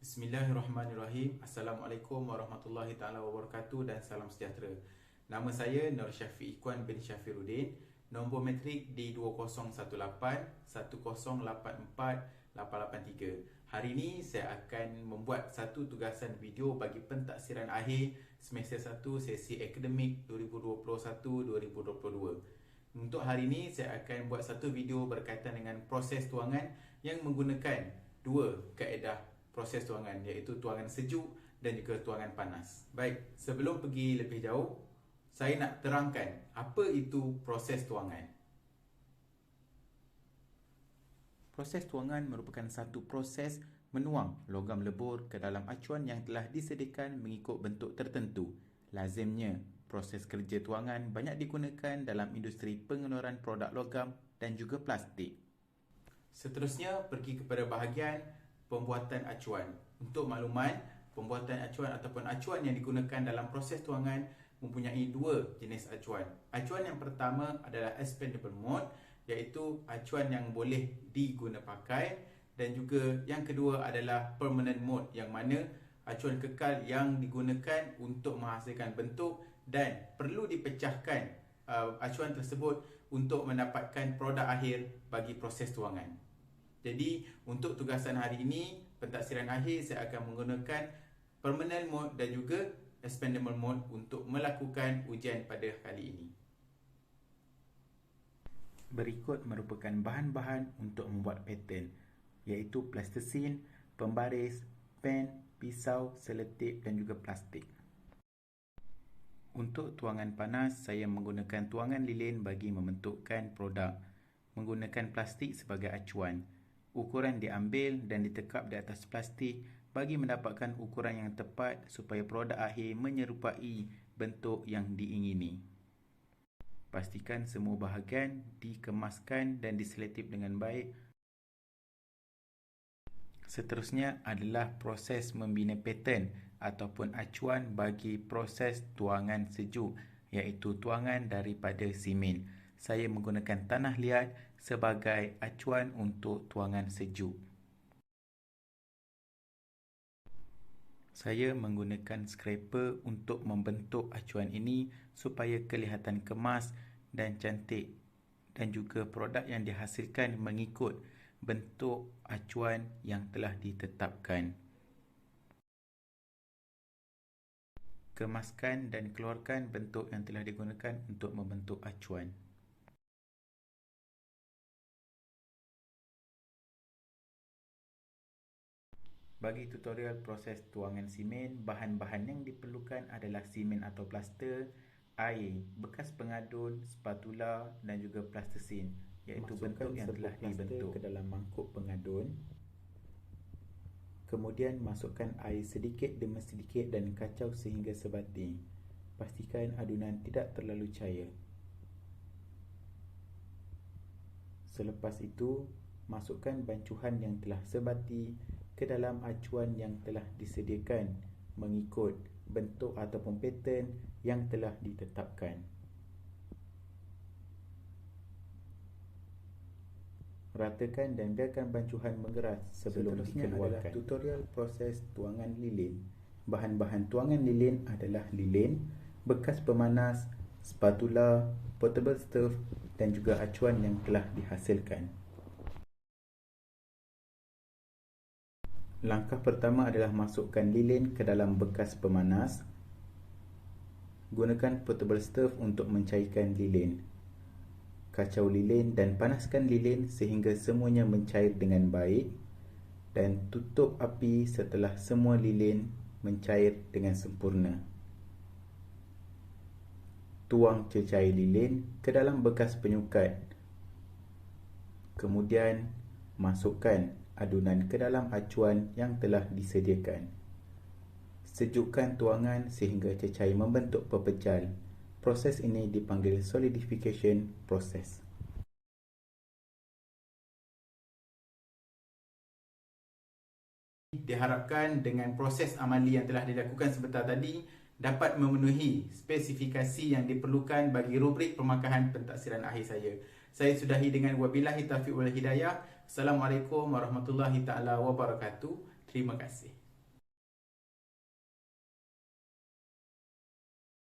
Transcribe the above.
Bismillahirrahmanirrahim. Assalamualaikum warahmatullahi taala wabarakatuh dan salam sejahtera. Nama saya Nur Syafiq Ikhwan bin Syafiruddin. Nombor metrik D2011810848883. Hari ini saya akan membuat satu tugasan video bagi pentaksiran akhir semester 1 sesi akademik 2021-2022. Untuk hari ini saya akan buat satu video berkaitan dengan proses tuangan yang menggunakan dua kaedah proses tuangan, iaitu tuangan sejuk dan juga tuangan panas. Baik, sebelum pergi lebih jauh, saya nak terangkan apa itu proses tuangan. Proses tuangan merupakan satu proses menuang logam lebur ke dalam acuan yang telah disediakan mengikut bentuk tertentu. Lazimnya, proses kerja tuangan banyak digunakan dalam industri pengeluaran produk logam dan juga plastik. Seterusnya, pergi kepada bahagian pembuatan acuan. Untuk makluman, pembuatan acuan ataupun acuan yang digunakan dalam proses tuangan mempunyai dua jenis acuan. Acuan yang pertama adalah expandable mode, iaitu acuan yang boleh diguna pakai, dan juga yang kedua adalah permanent mode, yang mana acuan kekal yang digunakan untuk menghasilkan bentuk dan perlu dipecahkan acuan tersebut untuk mendapatkan produk akhir bagi proses tuangan. Jadi, untuk tugasan hari ini, pentaksiran akhir, saya akan menggunakan permanent mode dan juga expandable mode untuk melakukan ujian pada kali ini. Berikut merupakan bahan-bahan untuk membuat pattern, iaitu plastisin, pembaris, pen, pisau, selotip dan juga plastik. Untuk tuangan panas, saya menggunakan tuangan lilin bagi membentukkan produk, menggunakan plastik sebagai acuan. Ukuran diambil dan ditekap di atas plastik bagi mendapatkan ukuran yang tepat supaya produk akhir menyerupai bentuk yang diingini. Pastikan semua bahagian dikemaskan dan diselotip dengan baik. Seterusnya adalah proses membina pattern ataupun acuan bagi proses tuangan sejuk, iaitu tuangan daripada simen. Saya menggunakan tanah liat sebagai acuan untuk tuangan sejuk. Saya menggunakan scraper untuk membentuk acuan ini supaya kelihatan kemas dan cantik, dan juga produk yang dihasilkan mengikut bentuk acuan yang telah ditetapkan. Kemaskan dan keluarkan bentuk yang telah digunakan untuk membentuk acuan. Bagi tutorial proses tuangan simen, bahan-bahan yang diperlukan adalah simen atau plaster, air, bekas pengadun, spatula dan juga plastisin, iaitu bentuk yang telah dibentuk ke dalam mangkuk pengadun. Kemudian masukkan air sedikit demi sedikit dan kacau sehingga sebati. Pastikan adunan tidak terlalu cair. Selepas itu, masukkan bancuhan yang telah sebati ke dalam acuan yang telah disediakan mengikut bentuk ataupun pattern yang telah ditetapkan. Ratakan dan biarkan bancuhan mengeras sebelum dikeluarkan. Adalah tutorial proses tuangan lilin. Bahan-bahan tuangan lilin adalah lilin, bekas pemanas, spatula, portable stove dan juga acuan yang telah dihasilkan. Langkah pertama adalah masukkan lilin ke dalam bekas pemanas. Gunakan portable stove untuk mencairkan lilin. Kacau lilin dan panaskan lilin sehingga semuanya mencair dengan baik, dan tutup api setelah semua lilin mencair dengan sempurna. Tuang cecair lilin ke dalam bekas penyukat. Kemudian masukkan adunan ke dalam acuan yang telah disediakan. Sejukkan tuangan sehingga cecair membentuk pepecal. Proses ini dipanggil solidification process. Diharapkan dengan proses amali yang telah dilakukan sebentar tadi dapat memenuhi spesifikasi yang diperlukan bagi rubrik pemakahan pentaksiran akhir saya. Saya sudahi dengan wabillahi taufiq wal hidayah. Assalamualaikum warahmatullahi taala wabarakatuh. Terima kasih.